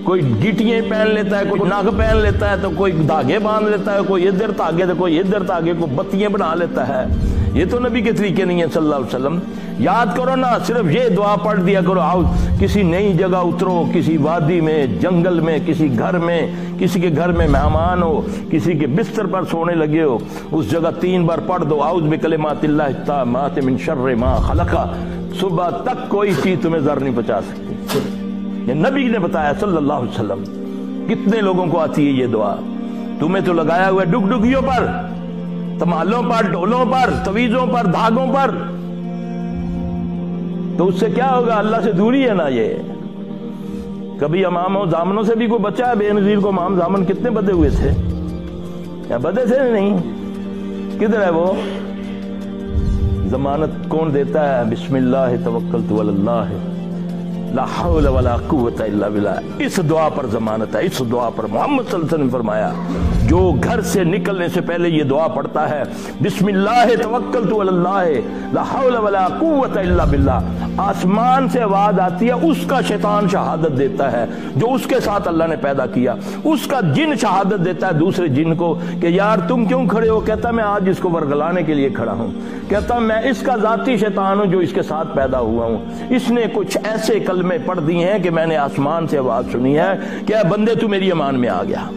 کوئی گیٹیاں پہن لیتا ہے، کوئی ناگ پہن لیتا ہے، تو کوئی دھاگے باندھ لیتا ہے، کوئی ادھر دھاگے تو کوئی ادھر دھاگے، کو بتیاں بنا لیتا ہے۔ یہ تو نبی کے طریقے نہیں ہیں صلی اللہ علیہ وسلم۔ یاد کرو نا، صرف یہ دعا پڑھ دیا کرو، آؤ کسی نئی جگہ اترو، کسی وادی میں، جنگل میں، کسی گھر میں، کسی کے گھر میں مہمان ہو، کسی کے بستر پر سونے لگے ہو، اس جگہ 3 بار پڑھ دو، اعوذ بکلمات اللہ التامات من شر ما خلق۔ صبح تک کوئی چیز تمہیں ضرر نہیں پہنچا سکتی۔ یہ نبی نے بتایا صلی اللہ علیہ وسلم۔ کتنے لوگوں کو آتی ہے یہ دعا؟ تمہیں تو لگایا ہوا ہے ڈگ ڈگیوں پر، تمالوں پر، ڈولوں پر، تویزوں پر، دھاگوں پر، تو اس سے کیا ہوگا؟ اللہ سے دوری ہے نا یہ۔ کبھی امام و زامنوں سے بھی کوئی بچہ ہے؟ بے نظیر کو امام زامن کتنے بدے ہوئے تھے، یا بدے تھے نہیں؟ کدھر ہے وہ؟ ضمانت کون دیتا ہے؟ بسم اللہ توکلت علی اللہ لا حول ولا قوت الا باللہ۔ اس دعا پر ضمانت ہے، اس دعا پر محمد صلی اللہ علیہ وسلم نے فرمایا جو گھر سے نکلنے سے پہلے یہ دعا پڑھتا ہے، بسم اللہ توکلت علی اللہ لا حول ولا قوت الا باللہ، آسمان سے آواز آتی ہے، اس کا شیطان شہادت دیتا ہے جو اس کے ساتھ اللہ نے پیدا کیا، اس کا جن شہادت دیتا ہے دوسرے جن کو کہ یار تم کیوں کھڑے ہو؟ کہتا میں آج اس کو ورگلانے کے لیے کھڑا ہوں، کہتا میں اس کا ذاتی شیطان ہوں جو اس کے ساتھ پیدا ہوا ہوں، اس نے کچھ ایسے کلمے پڑھ دی ہیں کہ میں نے آسمان سے آواز سنی ہے کہ اے بندے تو میری امان میں آ گیا۔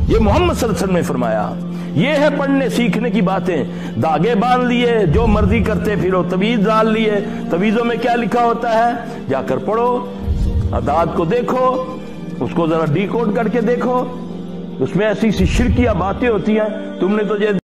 یہ محمد صلی اللہ علیہ وسلم نے فرمایا۔ یہ ہے پڑھنے سیکھنے کی باتیں۔ دھاگے باندھ لیے، جو مرضی کرتے پھرو، تویز ڈال لیے، تویزوں میں کیا لکھا ہوتا ہے جا کر پڑھو، اعداد کو دیکھو، اس کو ذرا ڈی کوڈ کر کے دیکھو، اس میں ایسی سی شرکیہ باتیں ہوتی ہیں۔ تم نے تو یہ